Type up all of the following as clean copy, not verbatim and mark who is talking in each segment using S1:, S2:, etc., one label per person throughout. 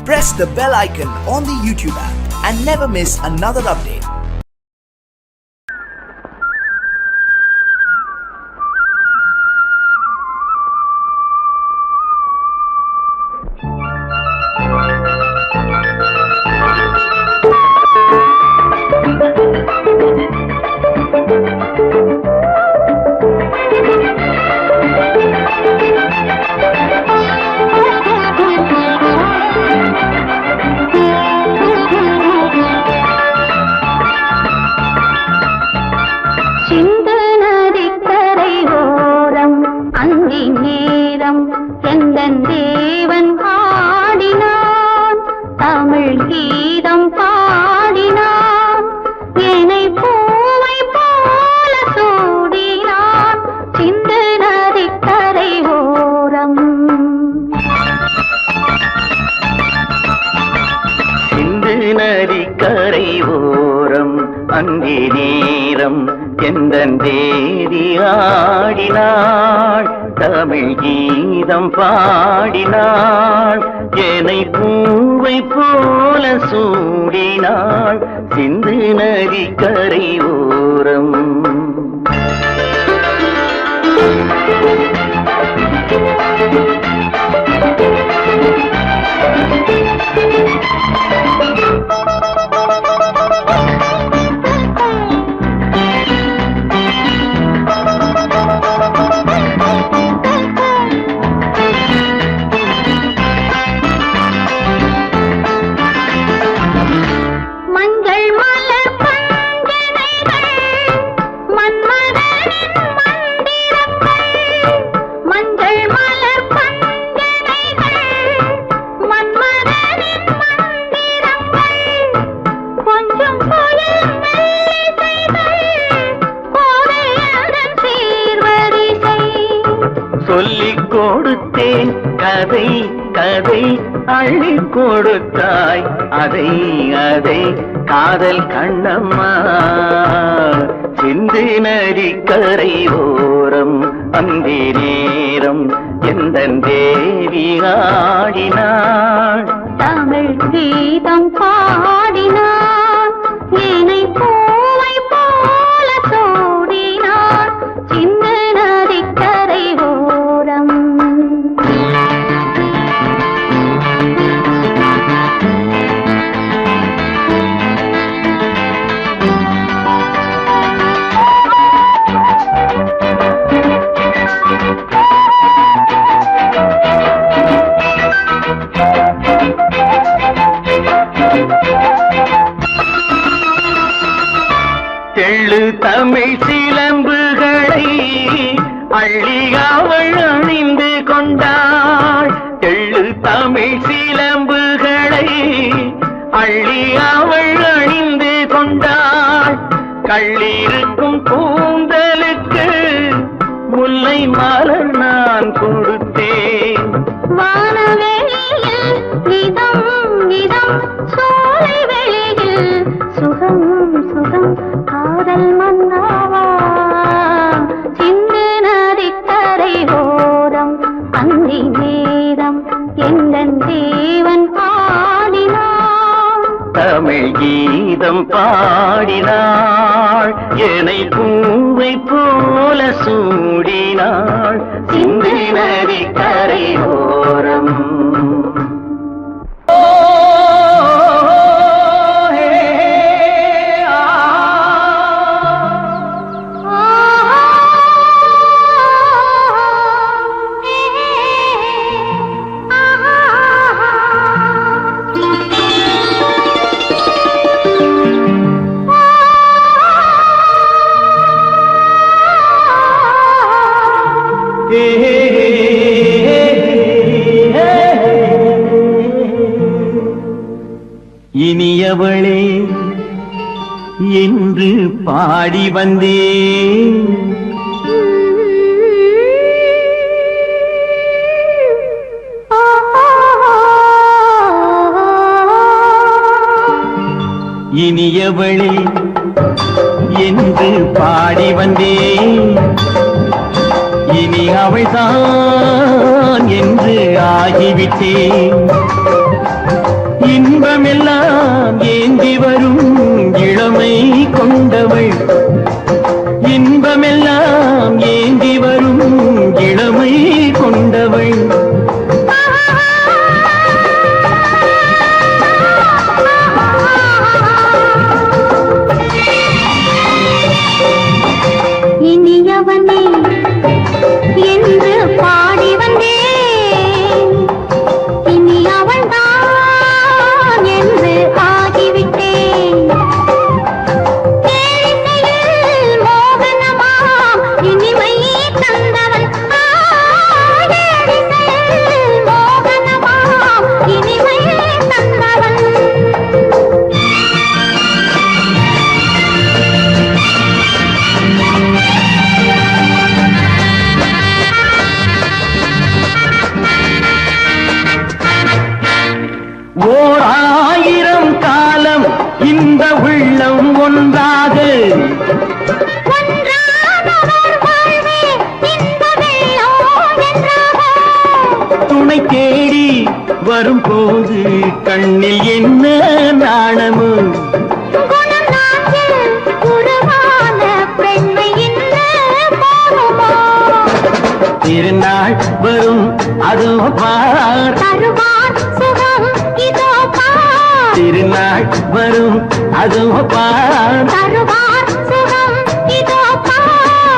S1: Press the bell icon on the YouTube app and never miss another update.
S2: தேவன் பாடினான் தமிழ் கீதம் பாடினான் என்னை பூவை போல சூடினான் சிந்து நதிக்கரை ஓரம்
S3: சிந்து நதிக்கரை ஓரம் அங்கே நேரம் எந்தன் தேவி ஆடினாள் தமிழ் கீதம் பாடினாள் என்னை பூவை போல சூடினாள் சிந்து நதிக்கரை ஓரம் சொல்லிக் கொடுத்தேன் கதை கதை அள்ளி கொடுத்தாய் அதை அதை காதல் கண்ணம்மா சிந்து நதிக்கரை ஓரம் அந்தி நேரம் எந்தன் தேவி ஆடினாள்
S2: தமிழ் கீதம் பாடினான் என்னை பூவை போல சூடினான் சிந்து நதிக்கரை ஓரம்
S3: தெள்ளு தமிழ் சிலம்புகளை அள்ளி அவள் அணிந்து கொண்டாள் தெள்ளு தமிழ் சிலம்புகளை அள்ளி அவள் அணிந்து கொண்டாள் கள்ளிருக்கும் கூந்தலுக்கு முல்லை மலர் நான் கொடுத்தேன்
S2: வானவெளியில் இதம் இதம் சோலை வெளியில் சுகம் சுகம் காதல் மன்னாவா சிந்து நதிக்கரை ஓரம் அந்தி நேரம் எந்தன் தேவன் பாடினான்
S3: தமிழ் கீதம் பாடினாள் என்னை பூவை போல சூடினாள் சிந்து நதிக்கரை ஓரம் இனியவளே என்று பாடி வந்தேன் இனியவளே என்று பாடி வந்தேன் இனி அவள்தான் என்று ஆகிவிட்டேன் இன்பமெல்லாம் ஏந்தி வரும் இளமை கொண்டவள் இன்பமெல்லாம் ஏந்தி வரும் இளமை கொண்டவள்
S2: இனியவனே என்று பாடி வந்தேன் இனி அவள்தான் என்று ஆகிவிட்டேன் கேளிசையில் மோகனமாம் இனிமை தந்தவன் கேளிசையில் மோகனமாம் இனிமை தந்தவன்
S3: ஓர் ஆயிரம் காலம் இந்த உள்ளம் ஒன்றாக துணை தேடி வரும்போது கண்ணில் என்ன நாணமோ திருநாள் வரும் அதோ பார் திருநாள் வரும் அதோ பார்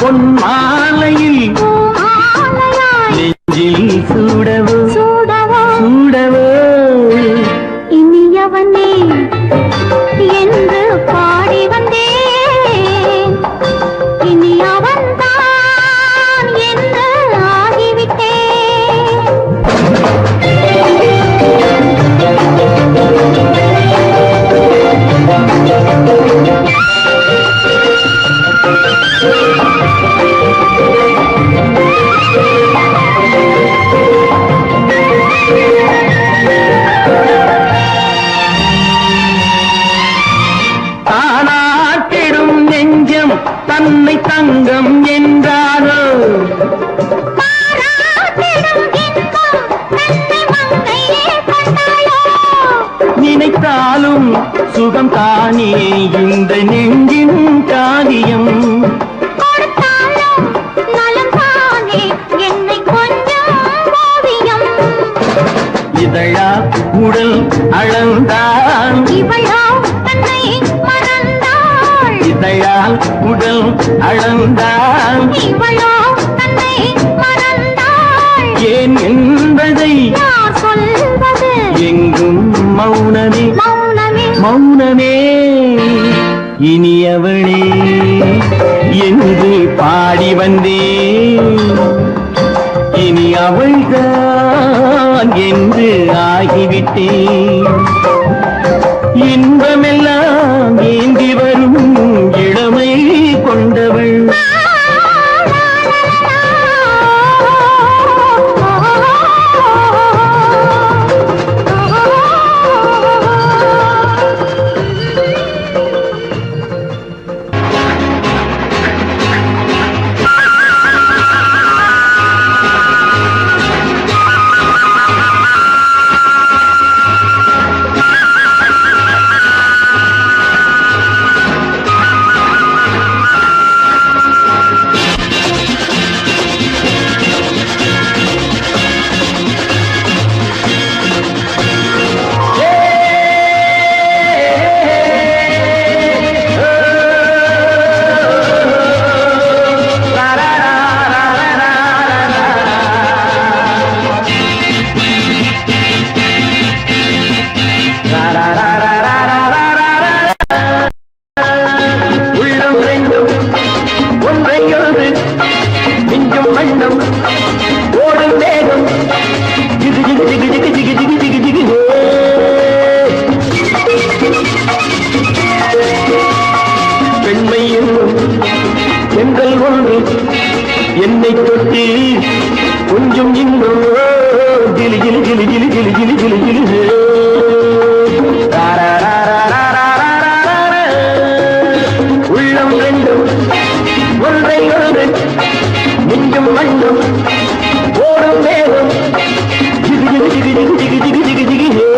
S3: பொன் மாலையில் நெஞ்சில் சூடவோ சூடவோ
S2: இனியவனே என்று பாடி வந்தேன் இனி அவன்தான் என்று ஆகிவிட்டேன்
S3: தானாட்டிடும் நெஞ்சம் தன்னை தங்கம் என்றாரோ நினைத்தாலும் சுகம் தானே இந்த நெஞ்சின் காரியம் இதழா உடல் அளந்தான் இதழால் உடல் அளந்தான் ஏன் என்பதை எங்கும் மௌனமே மௌனமே இனியவளே என்று பாடி வந்தேன் இனி அவள்தான் என்று ஆகிவிட்டேன் இன்பமெல்லாம் ஏந்தி வரும் இளமை கொண்டவள் என்னை தொட்டு கொஞ்சம் இன்னும் கிளி கிளி கிளி கிளி கிளி கிளி கிளி கிளி உள்ளம் ரெண்டும் ஒன்றை ஒன்று நெஞ்சும் மண்ணும் ஓடும் மேலும் ஜிகு ஜிகு ஜிகு ஜிகு ஜிகு ஜிகு ஜிகு ஜிகு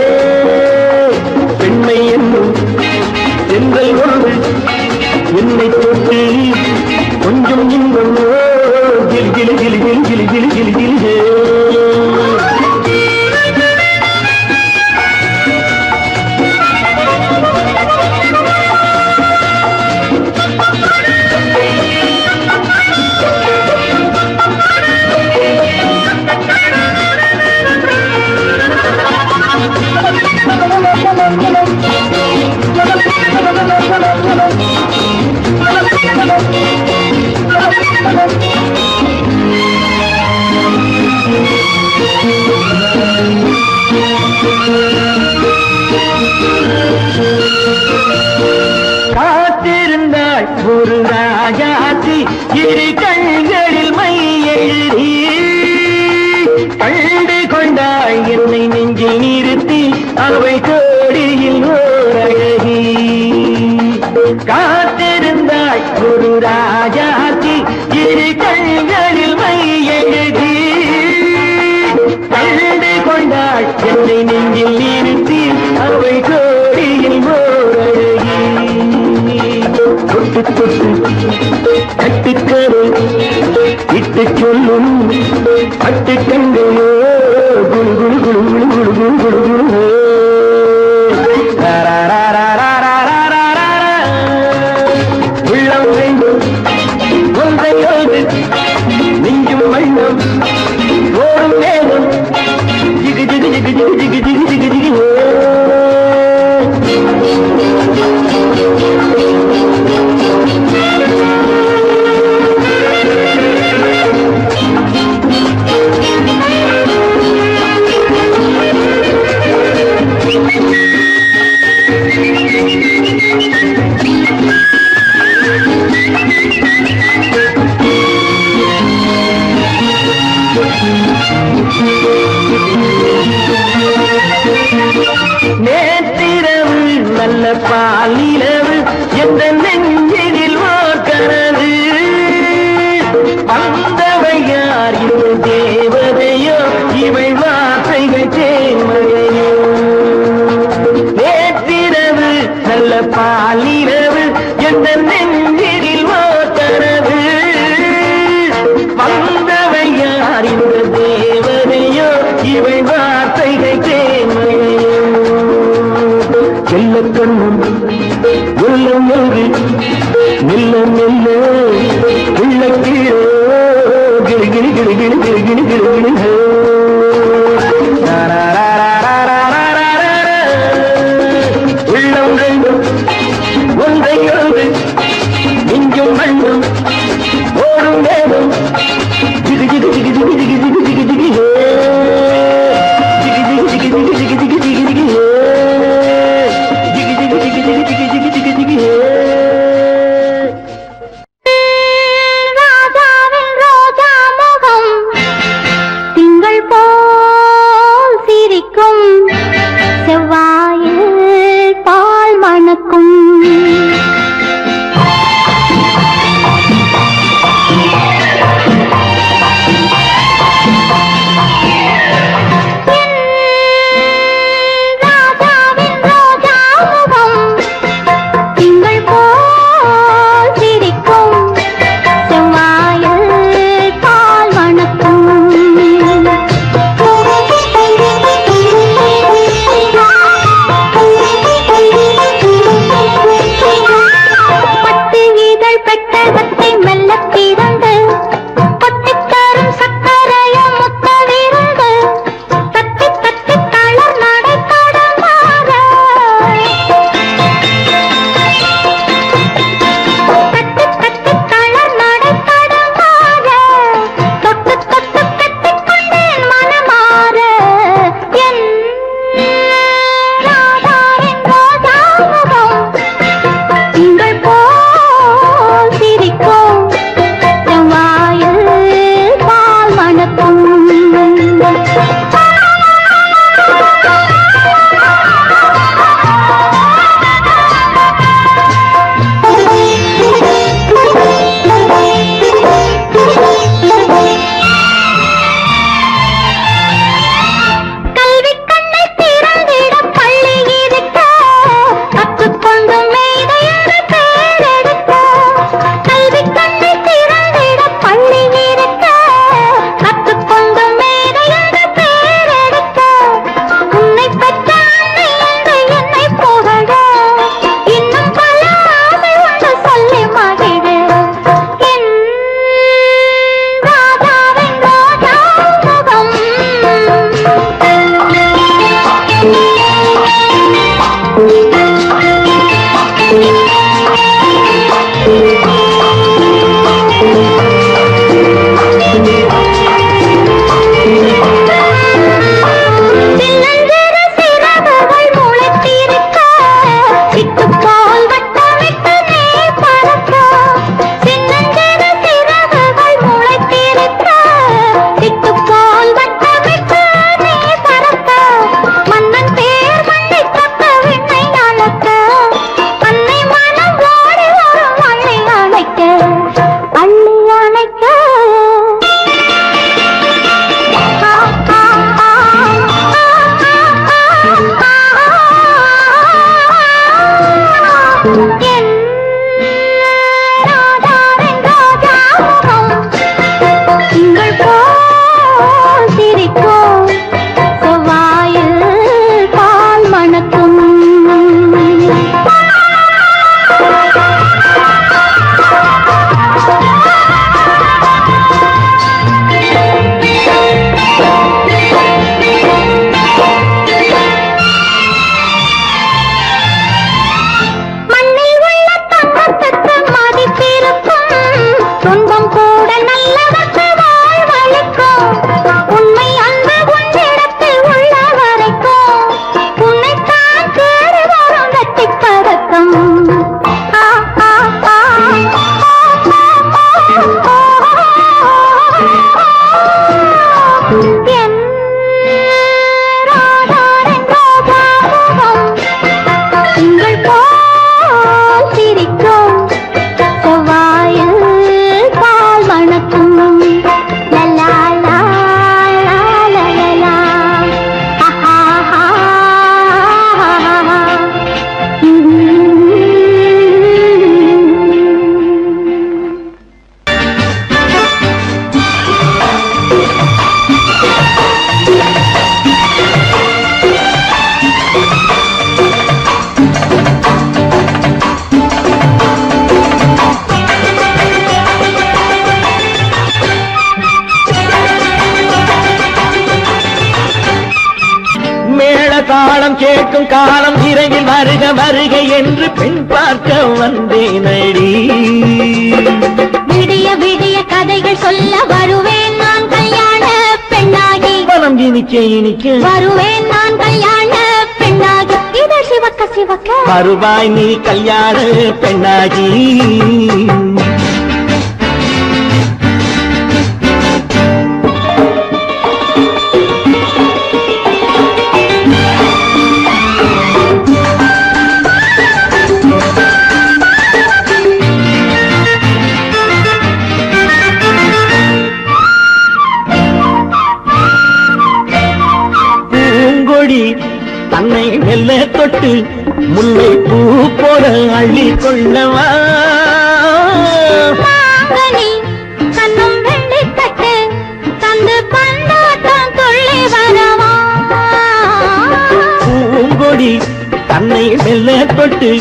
S3: அவை கோடியில் ஓரழகி காத்திருந்தாள் ஒரு ராஜாத்தி இரு கண்களில் மை எழுதி கண்டு கொண்டாள் என்னை நெஞ்சில் நிறுத்தி அவை கோடியில் ஓரழகி தொட்டு தொட்டு கட்டுக்கரு இட்டு சொல்லும் பட்டு கண்களோ குழு குழு குழு குழு குழு குழு குழு குழு உள்ளம் வேண்டும் ஒன்றையோடு நெஞ்சும் வண்ணம் ஓடும் வேகம் ஜிகு ஜிகு ஜிகு ஜிகு ஜிகு ஜிகு ஜிகு ஜிகு நேற்றிரவு நல்ல பாலிரவு எந்த நெஞ்சினில் ஓர் கனவு வந்தவை யார் இந்த தேவதையோ இவை வார்த்தைகள் தேன்மழையோ நேற்றிரவு நல்ல பாலிரவு எந்த நெஞ்சினில் ஓர் கனவு வந்தவை யார் இந்த தேவதையோ இவை வார்த்தைகள் தேன்மழையோ செல்ல கண்ணும் உள்ளம் ஒன்று மெல்ல மெல்ல உள்ள கீழோ கிளி கிளி கிளி கிளி கிளி கிளி கிளி கிளி உள்ளம் ரெண்டும் ஒன்றையோடு நெஞ்சும் மண்ணும் ஓடும் வேகம் ஜிகு ஜிகு ஜிகு ஜிகு ஜிகு ஜிகு ஜிகு ஜிகு ஜிகு ஜிகு ஜிகு ஜிகு ஜிகு ஜிகு ஜிகு
S2: ராஜாவின் ரோஜா முகம் திங்கள் போல் சிரிக்கும் செவ்வாயில் பால் மணக்கும்
S3: மேளதாளம் கேட்கும் காலம் விரைவில் வருக வருக என்று பெண் பார்க்க வந்தேனடி.
S2: விடிய விடிய கதைகள் சொல்ல வருவேன் நான் கல்யாண பெண்ணாகி.
S3: மனம் இனிக்க இனிக்க
S2: வருவேன் நான் கல்யாண பெண்ணாகி. இதழ் சிவக்க சிவக்க
S3: வருவாய் நீ கல்யாண பெண்ணாகி. தன்னை மெல்ல தொட்டு முல்லை பூ போல அள்ளி கொள்ளவா.
S2: கண்ணும் வெள்ளி தட்டு தந்து பந்தாட்டம் துள்ளி வரவா.
S3: பூங்கொடி தன்னை மெல்ல தொட்டு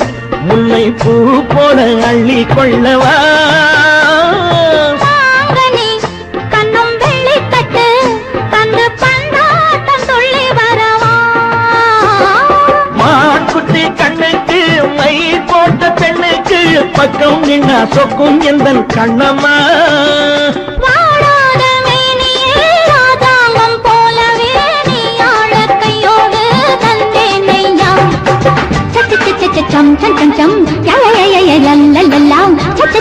S3: முல்லை பூ போல அள்ளி கொள்ளவா.
S2: கண்ணும் வெள்ளி தட்டு தந்து பந்தாட்டம் துள்ளி வரவா.
S3: மாக்குட்டி கண்ணுக்கு மை போட்ட பெண்ணுக்கு பக்கம் நின்னா சொக்கும் எந்தன் கண்ணம்மா.
S2: வாழாத மேனியே ராஜாங்கம் போலவே நீ ஆழ கையோடு தந்தேனையா. சம் சம் சம் சம் யய லல்லல்லாம் சம்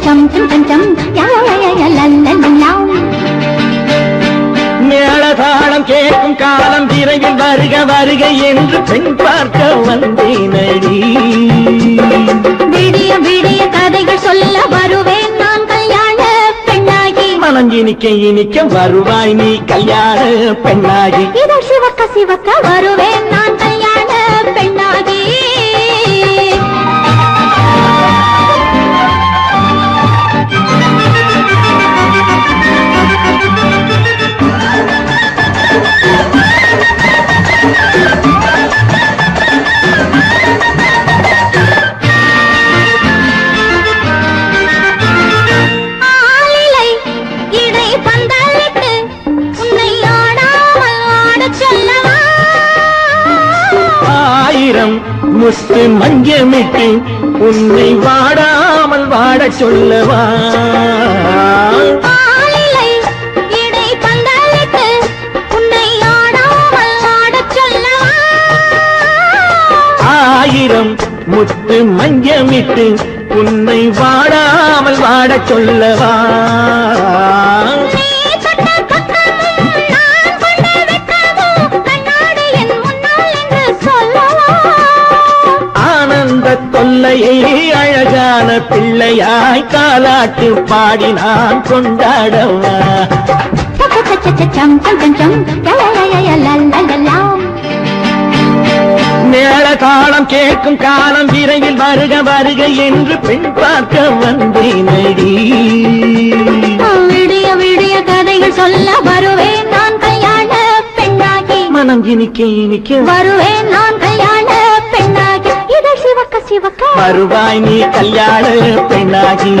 S2: சம் சம் யய லல்லல்லாம்.
S3: மேளதாளம் கேட்கும் காலம் விரைவில் வருக வருக என்று பெண் பார்க்க வந்தேனடி.
S2: விடிய விடிய கதைகள் சொல்ல வருவேன் நான் கல்யாண பெண்ணாகி.
S3: மனம் இனிக்க இனிக்க வருவாய் நீ கல்யாண பெண்ணாகி.
S2: இதழ் சிவக்க சிவக்க வருவேன் நான் கல்யாண பெண்ணாகி.
S3: முத்து மஞ்சமிட்டு உன்னை வாடாமல் வாடச் சொல்லவா. ஆயிரம் முத்து மஞ்சமிட்டு உன்னை வாடாமல் வாடச் சொல்லவா. தொல்லையை அழகான பிள்ளையாய் காலாட்டு பாடி நான் கொண்டாடவா. மேளதாளம் கேட்கும் காலம் விரைவில் வருக வருக என்று பெண் பார்க்க வந்தேனடி.
S2: விடிய விடிய கதைகள் சொல்ல வருவேன் நான் கல்யாண பெண்ணாகி.
S3: மனம் இனிக்க இனிக்க
S2: வருவேன் நான் கல்யாண பெண்ணாகி. இதழ் சிவக்க சிவக்க
S3: வருவாய் நீ கல்யாண பெண்ணாகி.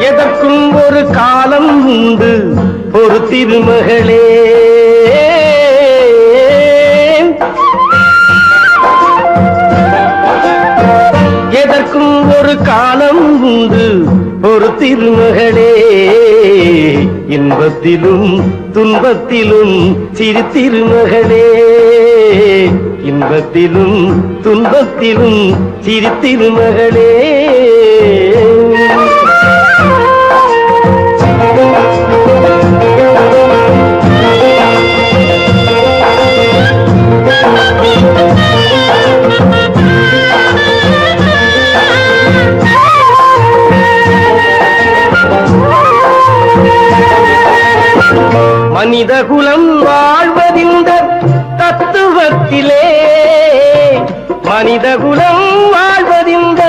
S3: எதற்கும் ஒரு காலம் உண்டு ஒரு திருமகளே. எதற்கும் ஒரு காலம் உண்டு ஒரு திருமகளே. இன்பத்திலும் துன்பத்திலும் சிறு திருமகளே. இன்பத்திலும் துன்பத்திலும் சிறு திருமகளே. மனித குலம் வாழ்வதிந்த தத்துவத்திலே. மனித குலம் வாழ்வதிந்த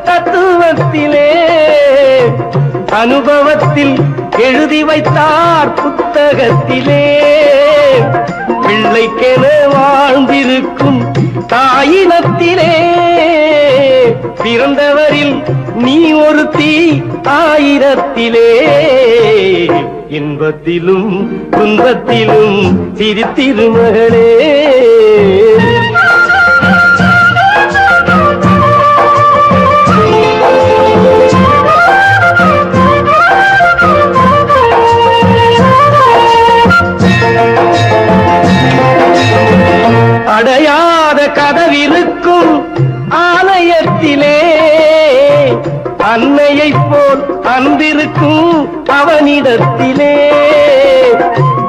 S3: தத்துவத்திலே. அனுபவத்தில் எழுதி வைத்தார் புத்தகத்திலே. பிள்ளைக்கென வாழ்ந்திருக்கும் தாயினத்திலே பிறந்தவரில் நீ ஒருத்தி ஆயிரத்திலே இன்பத்திலும் துன்பத்திலும் சிரித்திருமகளே அடையாத கதவிருக்கும் ஆலயத்திலே அன்னையைப் போல் அன்பிருக்கும் அவனிடத்திலே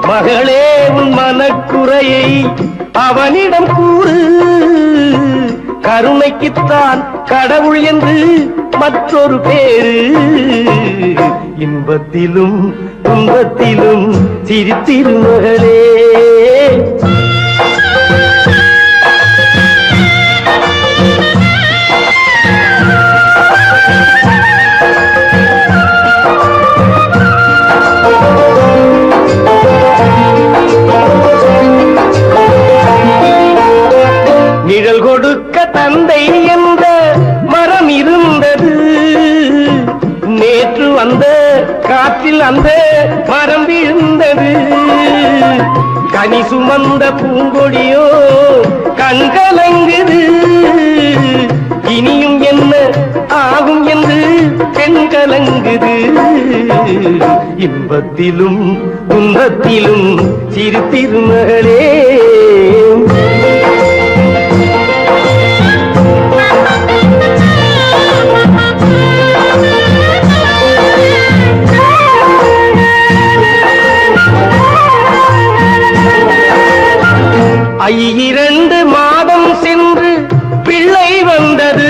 S3: மகளே உன் மனக்குறையை அவனிடம் கூறு கருணைக்குத்தான் கடவுள் என்று மற்றொரு பேரு இன்பத்திலும் துன்பத்திலும் சிரித்திருமகளே நிழல் கொடுக்க தந்தை என்ற மரம் இருந்தது நேற்று வந்த காற்றில் அந்த மரம் விழுந்தது கனி சுமந்த பூங்கொடியோ கண்கலங்குது இனியும் என்ன ஆகும் என்று பெண்கலங்குது இன்பத்திலும் துன்பத்திலும் சிரித்திருமகளே இரண்டு மாதம் சென்று பிள்ளை வந்தது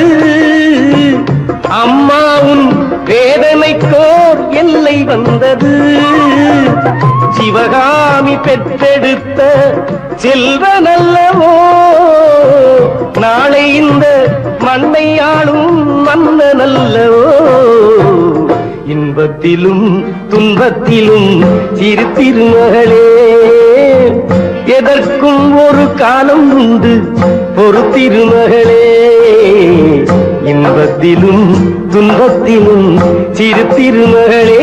S3: அம்மாவும் வேதனைக்கோர் எல்லை வந்தது சிவகாமி பெற்றெடுத்த செல்வனல்லவோ நாளை இந்த மண்ணை ஆளும் மன்னனல்லவோ இன்பத்திலும் துன்பத்திலும் சிரித்திருமகளே எதற்கும் ஒரு காலம் உண்டு பொறுத்திருமகளே இன்பத்திலும் துன்பத்திலும் சிரித்திருமகளே